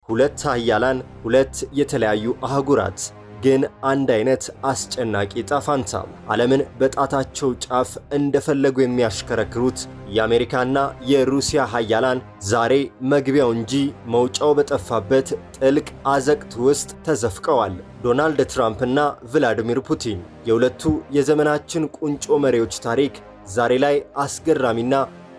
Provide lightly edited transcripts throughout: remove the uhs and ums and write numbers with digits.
ሁለት ኃያላን፣ ሁለት የተለያዩ አህጉራት ግን አንድ አይነት አስጨናቂ ጣፋንታ። ዓለምን በጣታቸው ጫፍ እንደፈለጉ የሚያሽከረክሩት የአሜሪካና የሩሲያ ኃያላን ዛሬ መግቢያው እንጂ መውጫው በጠፋበት ጥልቅ አዘቅት ውስጥ ተዘፍቀዋል። ዶናልድ ትራምፕና ቭላዲሚር ፑቲን የሁለቱ የዘመናችን ቁንጮ መሪዎች ታሪክ ዛሬ ላይ አስገራሚና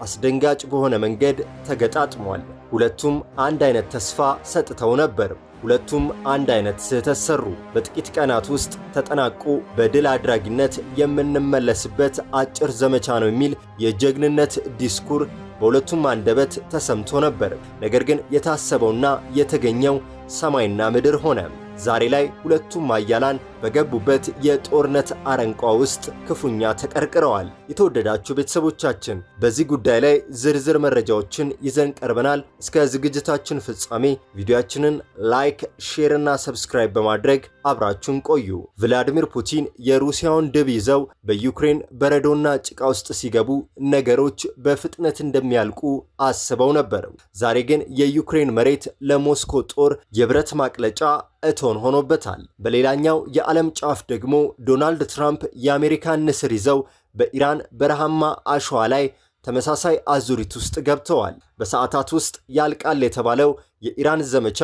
አስደንጋጭ በሆነ መንገድ ተገጣጥሟል። ሁለቱም አንድ አይነት ተስፋ ሰጥተው ነበር። ሁለቱም አንድ አይነት ስህተት ሰሩ። በጥቂት ቀናት ውስጥ ተጠናቆ በድል አድራጊነት የምንመለስበት አጭር ዘመቻ ነው የሚል የጀግንነት ዲስኩር በሁለቱም አንደበት ተሰምቶ ነበር። ነገር ግን የታሰበውና የተገኘው ሰማይና ምድር ሆነ። ዛሬ ላይ ሁለቱም ኃያላን በገቡበት የጦርነት አረንቋ ውስጥ ክፉኛ ተቀርቅረዋል። የተወደዳችሁ ቤተሰቦቻችን በዚህ ጉዳይ ላይ ዝርዝር መረጃዎችን ይዘን ቀርበናል። እስከ ዝግጅታችን ፍጻሜ ቪዲዮአችንን ላይክ፣ ሼር እና ሰብስክራይብ በማድረግ አብራችሁን ቆዩ። ቭላዲሚር ፑቲን የሩሲያውን ድብ ይዘው በዩክሬን በረዶና ጭቃ ውስጥ ሲገቡ ነገሮች በፍጥነት እንደሚያልቁ አስበው ነበር። ዛሬ ግን የዩክሬን መሬት ለሞስኮ ጦር የብረት ማቅለጫ እቶን ሆኖበታል። በሌላኛው የዓለም ጫፍ ደግሞ ዶናልድ ትራምፕ የአሜሪካን ንስር ይዘው በኢራን በረሃማ አሸዋ ላይ ተመሳሳይ አዙሪት ውስጥ ገብተዋል። በሰዓታት ውስጥ ያልቃል የተባለው የኢራን ዘመቻ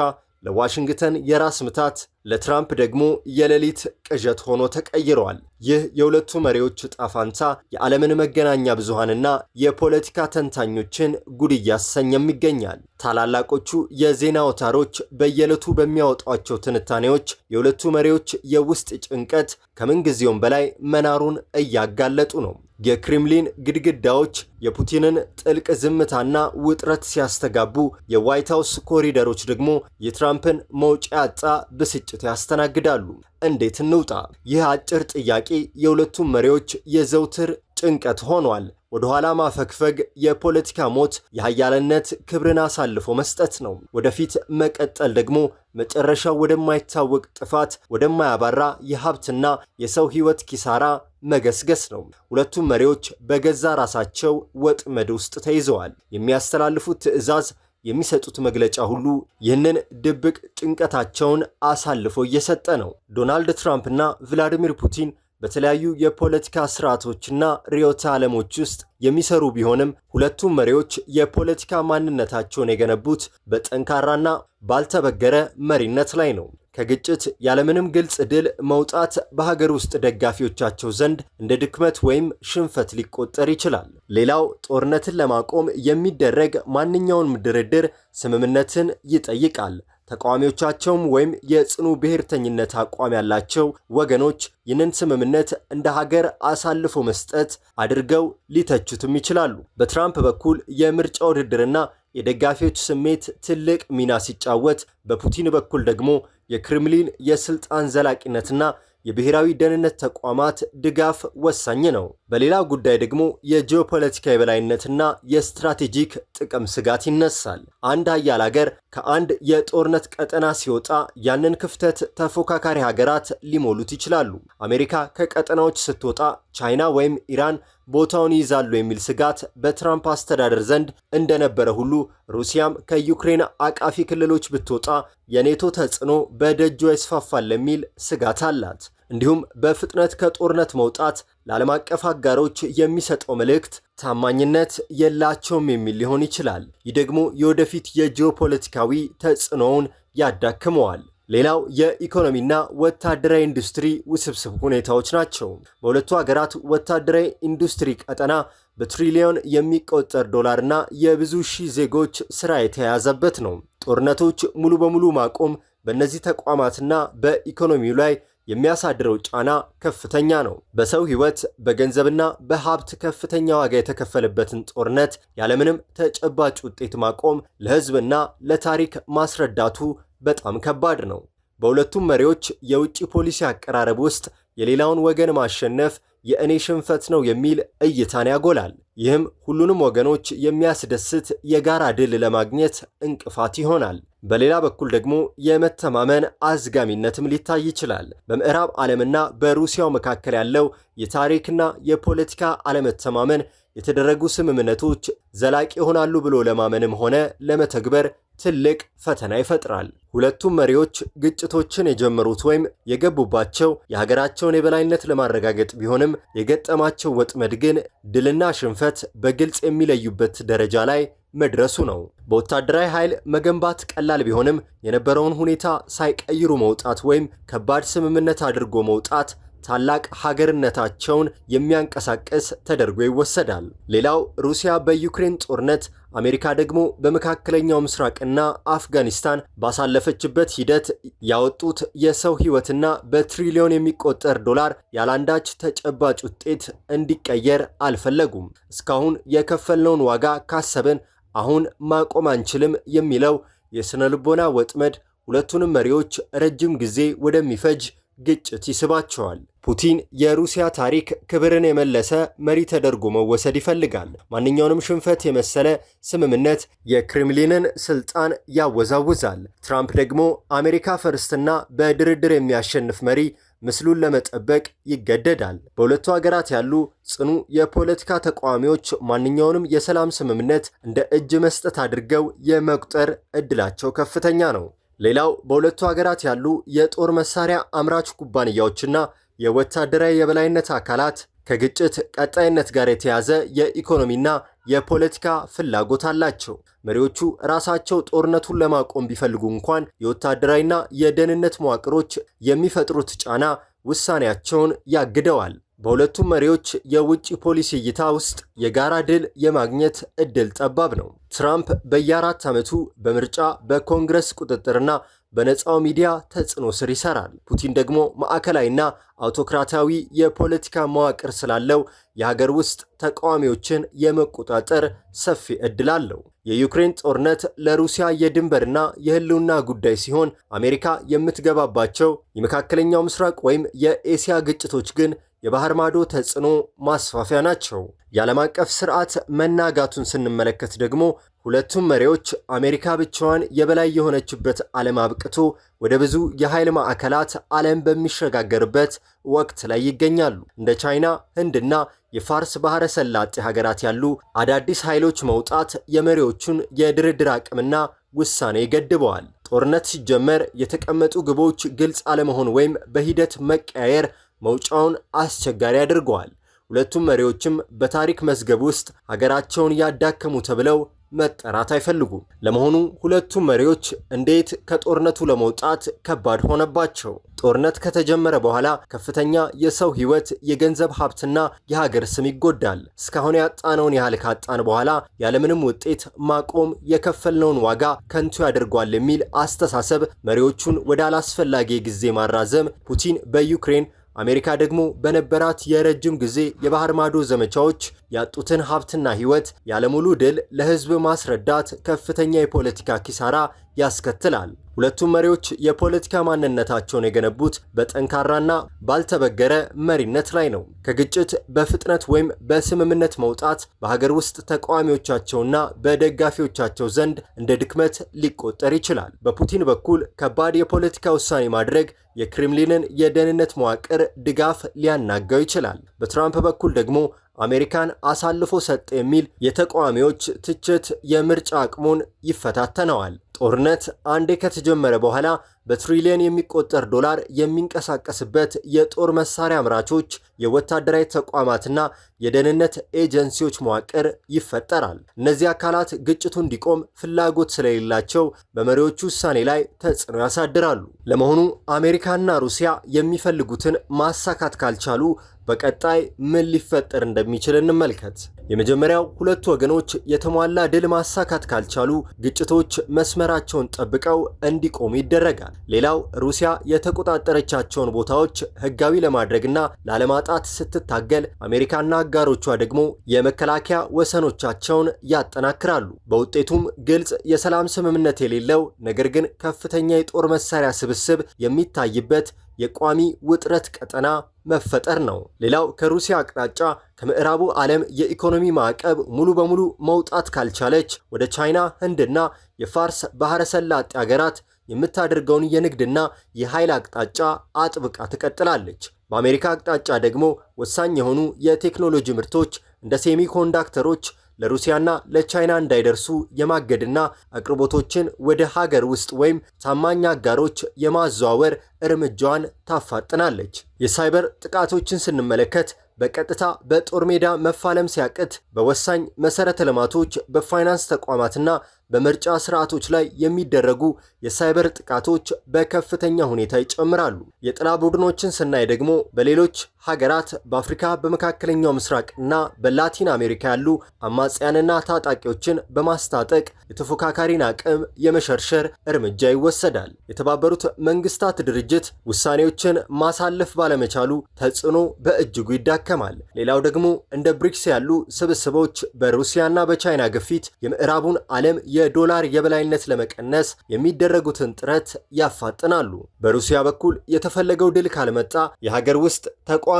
ለዋሽንግተን የራስ ምታት፣ ለትራምፕ ደግሞ የሌሊት ቅዠት ሆኖ ተቀይረዋል። ይህ የሁለቱ መሪዎች ዕጣ ፈንታ የዓለምን መገናኛ ብዙሃንና የፖለቲካ ተንታኞችን ጉድ እያሰኘም ይገኛል። ታላላቆቹ የዜና አውታሮች በየዕለቱ በሚያወጧቸው ትንታኔዎች የሁለቱ መሪዎች የውስጥ ጭንቀት ከምንጊዜውም በላይ መናሩን እያጋለጡ ነው። የክሬምሊን ግድግዳዎች የፑቲንን ጥልቅ ዝምታና ውጥረት ሲያስተጋቡ፣ የዋይት ሃውስ ኮሪደሮች ደግሞ የትራምፕን መውጫ ያጣ ብስጭት ያስተናግዳሉ። እንዴት እንውጣ? ይህ አጭር ጥያቄ የሁለቱም መሪዎች የዘውትር ጭንቀት ሆኗል። ወደ ኋላ ማፈግፈግ የፖለቲካ ሞት፣ የኃያልነት ክብርን አሳልፎ መስጠት ነው። ወደፊት መቀጠል ደግሞ መጨረሻው ወደማይታወቅ ጥፋት፣ ወደማያባራ የሀብትና የሰው ሕይወት ኪሳራ መገስገስ ነው። ሁለቱም መሪዎች በገዛ ራሳቸው ወጥመድ ውስጥ ተይዘዋል። የሚያስተላልፉት ትዕዛዝ፣ የሚሰጡት መግለጫ ሁሉ ይህንን ድብቅ ጭንቀታቸውን አሳልፎ እየሰጠ ነው። ዶናልድ ትራምፕና ቭላዲሚር ፑቲን በተለያዩ የፖለቲካ ስርዓቶችና ርዕዮተ ዓለሞች ውስጥ የሚሰሩ ቢሆንም ሁለቱም መሪዎች የፖለቲካ ማንነታቸውን የገነቡት በጠንካራና ባልተበገረ መሪነት ላይ ነው። ከግጭት ያለምንም ግልጽ ድል መውጣት በሀገር ውስጥ ደጋፊዎቻቸው ዘንድ እንደ ድክመት ወይም ሽንፈት ሊቆጠር ይችላል። ሌላው ጦርነትን ለማቆም የሚደረግ ማንኛውንም ድርድር ስምምነትን ይጠይቃል። ተቃዋሚዎቻቸውም ወይም የጽኑ ብሔርተኝነት አቋም ያላቸው ወገኖች ይህንን ስምምነት እንደ ሀገር አሳልፎ መስጠት አድርገው ሊተቹትም ይችላሉ። በትራምፕ በኩል የምርጫ ውድድርና የደጋፊዎች ስሜት ትልቅ ሚና ሲጫወት፣ በፑቲን በኩል ደግሞ የክሬምሊን የስልጣን ዘላቂነትና የብሔራዊ ደህንነት ተቋማት ድጋፍ ወሳኝ ነው። በሌላ ጉዳይ ደግሞ የጂኦፖለቲካ የበላይነትና የስትራቴጂክ ጥቅም ስጋት ይነሳል። አንድ ኃያል ሀገር ከአንድ የጦርነት ቀጠና ሲወጣ ያንን ክፍተት ተፎካካሪ ሀገራት ሊሞሉት ይችላሉ። አሜሪካ ከቀጠናዎች ስትወጣ ቻይና ወይም ኢራን ቦታውን ይይዛሉ የሚል ስጋት በትራምፕ አስተዳደር ዘንድ እንደነበረ ሁሉ ሩሲያም ከዩክሬን አቃፊ ክልሎች ብትወጣ የኔቶ ተጽዕኖ በደጇ ይስፋፋል የሚል ስጋት አላት። እንዲሁም በፍጥነት ከጦርነት መውጣት ለዓለም አቀፍ አጋሮች የሚሰጠው መልእክት ታማኝነት የላቸውም የሚል ሊሆን ይችላል። ይህ ደግሞ የወደፊት የጂኦፖለቲካዊ ተጽዕኖውን ያዳክመዋል። ሌላው የኢኮኖሚና ወታደራዊ ኢንዱስትሪ ውስብስብ ሁኔታዎች ናቸው። በሁለቱ ሀገራት ወታደራዊ ኢንዱስትሪ ቀጠና በትሪሊዮን የሚቆጠር ዶላርና የብዙ ሺህ ዜጎች ስራ የተያያዘበት ነው። ጦርነቶች ሙሉ በሙሉ ማቆም በእነዚህ ተቋማትና በኢኮኖሚው ላይ የሚያሳድረው ጫና ከፍተኛ ነው። በሰው ሕይወት፣ በገንዘብና በሀብት ከፍተኛ ዋጋ የተከፈለበትን ጦርነት ያለምንም ተጨባጭ ውጤት ማቆም ለሕዝብና ለታሪክ ማስረዳቱ በጣም ከባድ ነው። በሁለቱም መሪዎች የውጭ ፖሊሲ አቀራረብ ውስጥ የሌላውን ወገን ማሸነፍ የእኔ ሽንፈት ነው የሚል እይታን ያጎላል። ይህም ሁሉንም ወገኖች የሚያስደስት የጋራ ድል ለማግኘት እንቅፋት ይሆናል። በሌላ በኩል ደግሞ የመተማመን አዝጋሚነትም ሊታይ ይችላል። በምዕራብ ዓለምና በሩሲያው መካከል ያለው የታሪክና የፖለቲካ አለመተማመን የተደረጉ ስምምነቶች ዘላቂ ይሆናሉ ብሎ ለማመንም ሆነ ለመተግበር ትልቅ ፈተና ይፈጥራል። ሁለቱም መሪዎች ግጭቶችን የጀመሩት ወይም የገቡባቸው የሀገራቸውን የበላይነት ለማረጋገጥ ቢሆንም የገጠማቸው ወጥመድ ግን ድልና ሽንፈት በግልጽ የሚለዩበት ደረጃ ላይ መድረሱ ነው። በወታደራዊ ኃይል መገንባት ቀላል ቢሆንም የነበረውን ሁኔታ ሳይቀይሩ መውጣት ወይም ከባድ ስምምነት አድርጎ መውጣት ታላቅ ሀገርነታቸውን የሚያንቀሳቅስ ተደርጎ ይወሰዳል። ሌላው ሩሲያ በዩክሬን ጦርነት፣ አሜሪካ ደግሞ በመካከለኛው ምስራቅና አፍጋኒስታን ባሳለፈችበት ሂደት ያወጡት የሰው ሕይወትና በትሪሊዮን የሚቆጠር ዶላር ያላንዳች ተጨባጭ ውጤት እንዲቀየር አልፈለጉም። እስካሁን የከፈልነውን ዋጋ ካሰብን አሁን ማቆም አንችልም የሚለው የስነ ልቦና ወጥመድ ሁለቱንም መሪዎች ረጅም ጊዜ ወደሚፈጅ ግጭት ይስባቸዋል። ፑቲን የሩሲያ ታሪክ ክብርን የመለሰ መሪ ተደርጎ መወሰድ ይፈልጋል። ማንኛውንም ሽንፈት የመሰለ ስምምነት የክሬምሊንን ስልጣን ያወዛውዛል። ትራምፕ ደግሞ አሜሪካ ፈርስትና በድርድር የሚያሸንፍ መሪ ምስሉን ለመጠበቅ ይገደዳል። በሁለቱ ሀገራት ያሉ ጽኑ የፖለቲካ ተቃዋሚዎች ማንኛውንም የሰላም ስምምነት እንደ እጅ መስጠት አድርገው የመቁጠር ዕድላቸው ከፍተኛ ነው። ሌላው በሁለቱ ሀገራት ያሉ የጦር መሳሪያ አምራች ኩባንያዎችና የወታደራዊ የበላይነት አካላት ከግጭት ቀጣይነት ጋር የተያዘ የኢኮኖሚና የፖለቲካ ፍላጎት አላቸው። መሪዎቹ ራሳቸው ጦርነቱን ለማቆም ቢፈልጉ እንኳን የወታደራዊና የደህንነት መዋቅሮች የሚፈጥሩት ጫና ውሳኔያቸውን ያግደዋል። በሁለቱም መሪዎች የውጭ ፖሊሲ እይታ ውስጥ የጋራ ድል የማግኘት እድል ጠባብ ነው። ትራምፕ በየ4 ዓመቱ በምርጫ በኮንግረስ ቁጥጥርና በነፃው ሚዲያ ተጽዕኖ ስር ይሰራል። ፑቲን ደግሞ ማዕከላዊና አውቶክራታዊ የፖለቲካ መዋቅር ስላለው የሀገር ውስጥ ተቃዋሚዎችን የመቆጣጠር ሰፊ ዕድል አለው። የዩክሬን ጦርነት ለሩሲያ የድንበርና የህልውና ጉዳይ ሲሆን፣ አሜሪካ የምትገባባቸው የመካከለኛው ምስራቅ ወይም የኤስያ ግጭቶች ግን የባህር ማዶ ተጽዕኖ ማስፋፊያ ናቸው። የዓለም አቀፍ ስርዓት መናጋቱን ስንመለከት ደግሞ ሁለቱም መሪዎች አሜሪካ ብቻዋን የበላይ የሆነችበት ዓለም አብቅቶ ወደ ብዙ የኃይል ማዕከላት ዓለም በሚሸጋገርበት ወቅት ላይ ይገኛሉ። እንደ ቻይና፣ ህንድና የፋርስ ባህረ ሰላጤ ሀገራት ያሉ አዳዲስ ኃይሎች መውጣት የመሪዎቹን የድርድር አቅምና ውሳኔ ይገድበዋል። ጦርነት ሲጀመር የተቀመጡ ግቦች ግልጽ አለመሆን ወይም በሂደት መቀያየር መውጫውን አስቸጋሪ አድርገዋል። ሁለቱም መሪዎችም በታሪክ መዝገብ ውስጥ ሀገራቸውን ያዳከሙ ተብለው መጠራት አይፈልጉም። ለመሆኑ ሁለቱም መሪዎች እንዴት ከጦርነቱ ለመውጣት ከባድ ሆነባቸው? ጦርነት ከተጀመረ በኋላ ከፍተኛ የሰው ህይወት፣ የገንዘብ ሀብትና የሀገር ስም ይጎዳል። እስካሁን ያጣነውን ያህል ካጣን በኋላ ያለምንም ውጤት ማቆም የከፈልነውን ዋጋ ከንቱ ያደርጓል የሚል አስተሳሰብ መሪዎቹን ወደ አላስፈላጊ ጊዜ ማራዘም ፑቲን በዩክሬን አሜሪካ ደግሞ በነበራት የረጅም ጊዜ የባህር ማዶ ዘመቻዎች ያጡትን ሀብትና ህይወት ያለሙሉ ድል ለህዝብ ማስረዳት ከፍተኛ የፖለቲካ ኪሳራ ያስከትላል። ሁለቱም መሪዎች የፖለቲካ ማንነታቸውን የገነቡት በጠንካራና ባልተበገረ መሪነት ላይ ነው። ከግጭት በፍጥነት ወይም በስምምነት መውጣት በሀገር ውስጥ ተቃዋሚዎቻቸውና በደጋፊዎቻቸው ዘንድ እንደ ድክመት ሊቆጠር ይችላል። በፑቲን በኩል ከባድ የፖለቲካ ውሳኔ ማድረግ የክሬምሊንን የደህንነት መዋቅር ድጋፍ ሊያናጋው ይችላል። በትራምፕ በኩል ደግሞ አሜሪካን አሳልፎ ሰጠ የሚል የተቃዋሚዎች ትችት የምርጫ አቅሙን ይፈታተነዋል። ጦርነት አንዴ ከተጀመረ በኋላ በትሪሊየን የሚቆጠር ዶላር የሚንቀሳቀስበት የጦር መሳሪያ አምራቾች፣ የወታደራዊ ተቋማትና የደህንነት ኤጀንሲዎች መዋቅር ይፈጠራል። እነዚህ አካላት ግጭቱ እንዲቆም ፍላጎት ስለሌላቸው በመሪዎቹ ውሳኔ ላይ ተጽዕኖ ያሳድራሉ። ለመሆኑ አሜሪካና ሩሲያ የሚፈልጉትን ማሳካት ካልቻሉ በቀጣይ ምን ሊፈጠር እንደሚችል እንመልከት። የመጀመሪያው ሁለቱ ወገኖች የተሟላ ድል ማሳካት ካልቻሉ ግጭቶች መስመራቸውን ጠብቀው እንዲቆሙ ይደረጋል። ሌላው ሩሲያ የተቆጣጠረቻቸውን ቦታዎች ህጋዊ ለማድረግና ላለማጣት ስትታገል፣ አሜሪካና አጋሮቿ ደግሞ የመከላከያ ወሰኖቻቸውን ያጠናክራሉ። በውጤቱም ግልጽ የሰላም ስምምነት የሌለው ነገር ግን ከፍተኛ የጦር መሳሪያ ስብስብ የሚታይበት የቋሚ ውጥረት ቀጠና መፈጠር ነው። ሌላው ከሩሲያ አቅጣጫ ከምዕራቡ ዓለም የኢኮኖሚ ማዕቀብ ሙሉ በሙሉ መውጣት ካልቻለች ወደ ቻይና፣ ህንድና የፋርስ ባህረ ሰላጤ ሀገራት የምታደርገውን የንግድና የኃይል አቅጣጫ አጥብቃ ትቀጥላለች። በአሜሪካ አቅጣጫ ደግሞ ወሳኝ የሆኑ የቴክኖሎጂ ምርቶች እንደ ሴሚኮንዳክተሮች ለሩሲያና ለቻይና እንዳይደርሱ የማገድና አቅርቦቶችን ወደ ሀገር ውስጥ ወይም ታማኝ አጋሮች የማዘዋወር እርምጃዋን ታፋጥናለች። የሳይበር ጥቃቶችን ስንመለከት በቀጥታ በጦር ሜዳ መፋለም ሲያቅት በወሳኝ መሰረተ ልማቶች፣ በፋይናንስ ተቋማትና በምርጫ ስርዓቶች ላይ የሚደረጉ የሳይበር ጥቃቶች በከፍተኛ ሁኔታ ይጨምራሉ። የጥላ ቡድኖችን ስናይ ደግሞ በሌሎች ሀገራት በአፍሪካ፣ በመካከለኛው ምስራቅ እና በላቲን አሜሪካ ያሉ አማጽያንና ታጣቂዎችን በማስታጠቅ የተፎካካሪን አቅም የመሸርሸር እርምጃ ይወሰዳል። የተባበሩት መንግስታት ድርጅት ውሳኔዎችን ማሳለፍ ባለመቻሉ ተጽዕኖ በእጅጉ ይዳከማል። ሌላው ደግሞ እንደ ብሪክስ ያሉ ስብስቦች በሩሲያና በቻይና ግፊት የምዕራቡን ዓለም የዶላር የበላይነት ለመቀነስ የሚደረጉትን ጥረት ያፋጥናሉ። በሩሲያ በኩል የተፈለገው ድል ካልመጣ የሀገር ውስጥ ተቃዋሚዎችን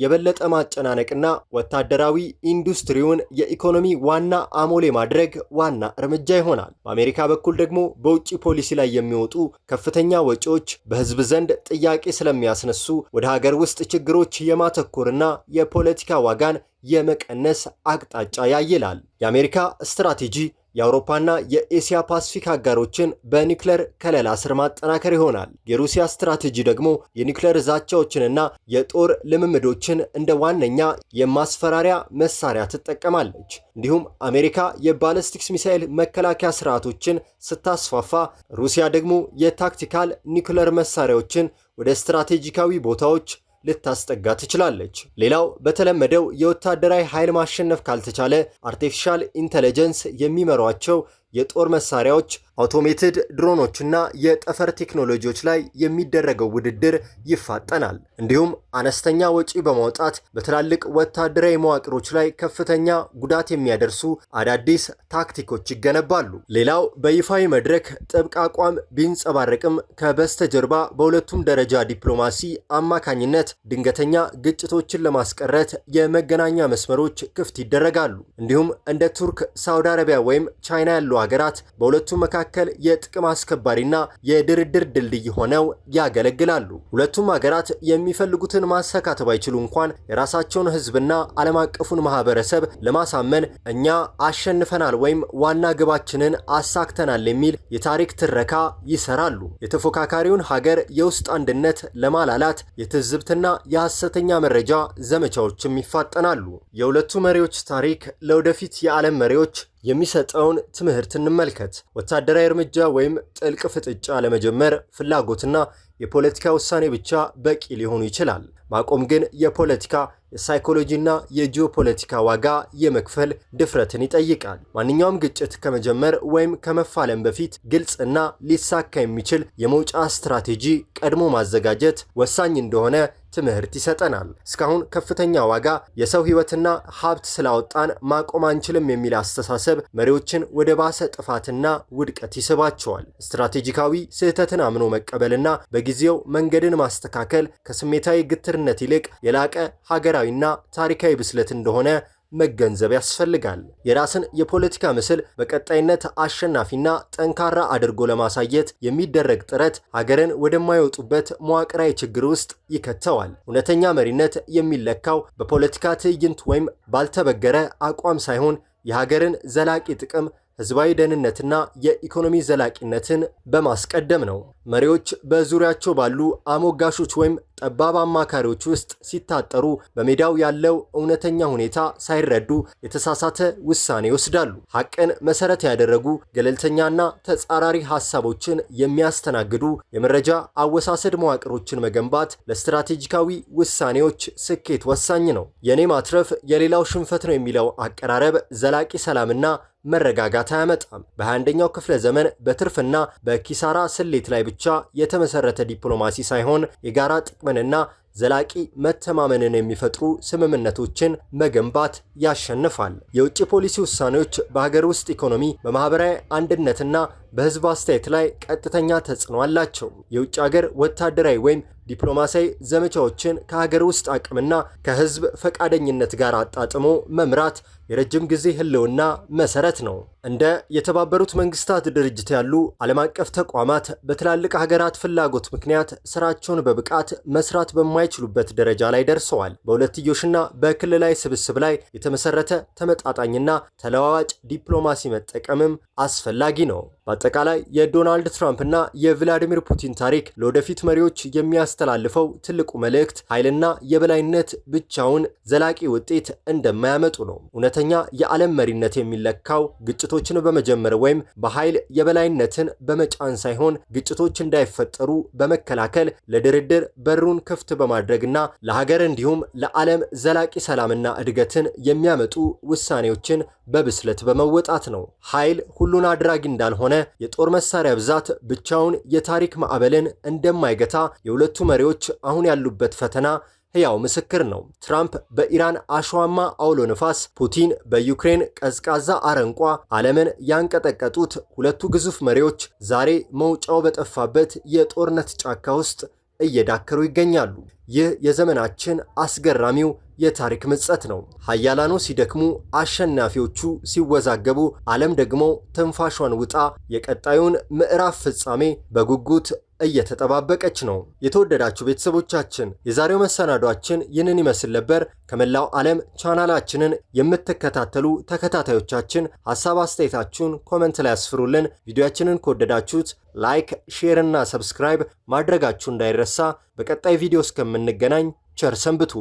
የበለጠ ማጨናነቅና ወታደራዊ ኢንዱስትሪውን የኢኮኖሚ ዋና አሞሌ ማድረግ ዋና እርምጃ ይሆናል። በአሜሪካ በኩል ደግሞ በውጭ ፖሊሲ ላይ የሚወጡ ከፍተኛ ወጪዎች በህዝብ ዘንድ ጥያቄ ስለሚያስነሱ ወደ ሀገር ውስጥ ችግሮች የማተኮርና የፖለቲካ ዋጋን የመቀነስ አቅጣጫ ያይላል። የአሜሪካ ስትራቴጂ የአውሮፓና የኤሲያ ፓሲፊክ አጋሮችን በኒውክሌር ከለላ ስር ማጠናከር ይሆናል። የሩሲያ ስትራቴጂ ደግሞ የኒውክሌር ዛቻዎችንና የጦር ልምምዶችን እንደ ዋነኛ የማስፈራሪያ መሳሪያ ትጠቀማለች። እንዲሁም አሜሪካ የባለስቲክስ ሚሳኤል መከላከያ ስርዓቶችን ስታስፋፋ፣ ሩሲያ ደግሞ የታክቲካል ኒውክሌር መሳሪያዎችን ወደ ስትራቴጂካዊ ቦታዎች ልታስጠጋ ትችላለች። ሌላው በተለመደው የወታደራዊ ኃይል ማሸነፍ ካልተቻለ አርቲፊሻል ኢንተለጀንስ የሚመሯቸው የጦር መሳሪያዎች፣ አውቶሜትድ ድሮኖችና የጠፈር ቴክኖሎጂዎች ላይ የሚደረገው ውድድር ይፋጠናል። እንዲሁም አነስተኛ ወጪ በማውጣት በትላልቅ ወታደራዊ መዋቅሮች ላይ ከፍተኛ ጉዳት የሚያደርሱ አዳዲስ ታክቲኮች ይገነባሉ። ሌላው በይፋዊ መድረክ ጥብቅ አቋም ቢንጸባረቅም ከበስተጀርባ በሁለቱም ደረጃ ዲፕሎማሲ አማካኝነት ድንገተኛ ግጭቶችን ለማስቀረት የመገናኛ መስመሮች ክፍት ይደረጋሉ። እንዲሁም እንደ ቱርክ፣ ሳውዲ አረቢያ ወይም ቻይና ያሉ ሀገራት በሁለቱም መካከል የጥቅም አስከባሪና የድርድር ድልድይ ሆነው ያገለግላሉ። ሁለቱም ሀገራት የሚፈልጉትን ማሳካት ባይችሉ እንኳን የራሳቸውን ሕዝብና ዓለም አቀፉን ማህበረሰብ ለማሳመን እኛ አሸንፈናል ወይም ዋና ግባችንን አሳክተናል የሚል የታሪክ ትረካ ይሰራሉ። የተፎካካሪውን ሀገር የውስጥ አንድነት ለማላላት የትዝብትና የሐሰተኛ መረጃ ዘመቻዎችም ይፋጠናሉ። የሁለቱ መሪዎች ታሪክ ለወደፊት የዓለም መሪዎች የሚሰጠውን ትምህርት እንመልከት። ወታደራዊ እርምጃ ወይም ጥልቅ ፍጥጫ ለመጀመር ፍላጎትና የፖለቲካ ውሳኔ ብቻ በቂ ሊሆኑ ይችላል። ማቆም ግን የፖለቲካ የሳይኮሎጂና የጂኦፖለቲካ ዋጋ የመክፈል ድፍረትን ይጠይቃል። ማንኛውም ግጭት ከመጀመር ወይም ከመፋለም በፊት ግልጽና ሊሳካ የሚችል የመውጫ ስትራቴጂ ቀድሞ ማዘጋጀት ወሳኝ እንደሆነ ትምህርት ይሰጠናል። እስካሁን ከፍተኛ ዋጋ የሰው ሕይወትና ሀብት ስላወጣን ማቆም አንችልም የሚል አስተሳሰብ መሪዎችን ወደ ባሰ ጥፋትና ውድቀት ይስባቸዋል። ስትራቴጂካዊ ስህተትን አምኖ መቀበልና በጊዜው መንገድን ማስተካከል ከስሜታዊ ግትርነት ይልቅ የላቀ ሀገራዊና ታሪካዊ ብስለት እንደሆነ መገንዘብ ያስፈልጋል። የራስን የፖለቲካ ምስል በቀጣይነት አሸናፊና ጠንካራ አድርጎ ለማሳየት የሚደረግ ጥረት ሀገርን ወደማይወጡበት መዋቅራዊ ችግር ውስጥ ይከተዋል። እውነተኛ መሪነት የሚለካው በፖለቲካ ትዕይንት ወይም ባልተበገረ አቋም ሳይሆን የሀገርን ዘላቂ ጥቅም፣ ህዝባዊ ደህንነትና የኢኮኖሚ ዘላቂነትን በማስቀደም ነው። መሪዎች በዙሪያቸው ባሉ አሞጋሾች ወይም ጠባብ አማካሪዎች ውስጥ ሲታጠሩ በሜዳው ያለው እውነተኛ ሁኔታ ሳይረዱ የተሳሳተ ውሳኔ ይወስዳሉ። ሐቅን መሰረት ያደረጉ ገለልተኛና ተጻራሪ ሐሳቦችን የሚያስተናግዱ የመረጃ አወሳሰድ መዋቅሮችን መገንባት ለስትራቴጂካዊ ውሳኔዎች ስኬት ወሳኝ ነው። የኔ ማትረፍ የሌላው ሽንፈት ነው የሚለው አቀራረብ ዘላቂ ሰላምና መረጋጋት አያመጣም። በ21ኛው ክፍለ ዘመን በትርፍና በኪሳራ ስሌት ላይ ብቻ የተመሰረተ ዲፕሎማሲ ሳይሆን የጋራ ጥቅምንና ዘላቂ መተማመንን የሚፈጥሩ ስምምነቶችን መገንባት ያሸንፋል። የውጭ ፖሊሲ ውሳኔዎች በሀገር ውስጥ ኢኮኖሚ፣ በማህበራዊ አንድነትና በህዝብ አስተያየት ላይ ቀጥተኛ ተጽዕኖ አላቸው። የውጭ ሀገር ወታደራዊ ወይም ዲፕሎማሲያዊ ዘመቻዎችን ከሀገር ውስጥ አቅምና ከህዝብ ፈቃደኝነት ጋር አጣጥሞ መምራት የረጅም ጊዜ ህልውና መሰረት ነው። እንደ የተባበሩት መንግስታት ድርጅት ያሉ ዓለም አቀፍ ተቋማት በትላልቅ ሀገራት ፍላጎት ምክንያት ስራቸውን በብቃት መስራት በማይችሉበት ደረጃ ላይ ደርሰዋል። በሁለትዮሽና በክልላዊ ስብስብ ላይ የተመሰረተ ተመጣጣኝና ተለዋዋጭ ዲፕሎማሲ መጠቀምም አስፈላጊ ነው። በአጠቃላይ የዶናልድ ትራምፕና የቭላዲሚር ፑቲን ታሪክ ለወደፊት መሪዎች የሚያስተላልፈው ትልቁ መልእክት ኃይልና የበላይነት ብቻውን ዘላቂ ውጤት እንደማያመጡ ነው። እውነተኛ የዓለም መሪነት የሚለካው ግጭቶችን በመጀመር ወይም በኃይል የበላይነትን በመጫን ሳይሆን ግጭቶች እንዳይፈጠሩ በመከላከል ለድርድር በሩን ክፍት በማድረግና ለሀገር እንዲሁም ለዓለም ዘላቂ ሰላምና እድገትን የሚያመጡ ውሳኔዎችን በብስለት በመወጣት ነው። ኃይል ሁሉን አድራጊ እንዳልሆነ፣ የጦር መሳሪያ ብዛት ብቻውን የታሪክ ማዕበልን እንደማይገታ የሁለቱ መሪዎች አሁን ያሉበት ፈተና ሕያው ምስክር ነው። ትራምፕ በኢራን አሸዋማ አውሎ ነፋስ፣ ፑቲን በዩክሬን ቀዝቃዛ አረንቋ ዓለምን ያንቀጠቀጡት ሁለቱ ግዙፍ መሪዎች ዛሬ መውጫው በጠፋበት የጦርነት ጫካ ውስጥ እየዳከሩ ይገኛሉ። ይህ የዘመናችን አስገራሚው የታሪክ ምጸት ነው። ኃያላኑ ሲደክሙ፣ አሸናፊዎቹ ሲወዛገቡ፣ ዓለም ደግሞ ትንፋሿን ውጣ የቀጣዩን ምዕራፍ ፍጻሜ በጉጉት እየተጠባበቀች ነው። የተወደዳችሁ ቤተሰቦቻችን የዛሬው መሰናዷችን ይህንን ይመስል ነበር። ከመላው ዓለም ቻናላችንን የምትከታተሉ ተከታታዮቻችን ሐሳብ አስተያየታችሁን ኮመንት ላይ አስፍሩልን። ቪዲዮአችንን ከወደዳችሁት ላይክ፣ ሼር እና ሰብስክራይብ ማድረጋችሁ እንዳይረሳ። በቀጣይ ቪዲዮ እስከምንገናኝ ቸር ሰንብቱ።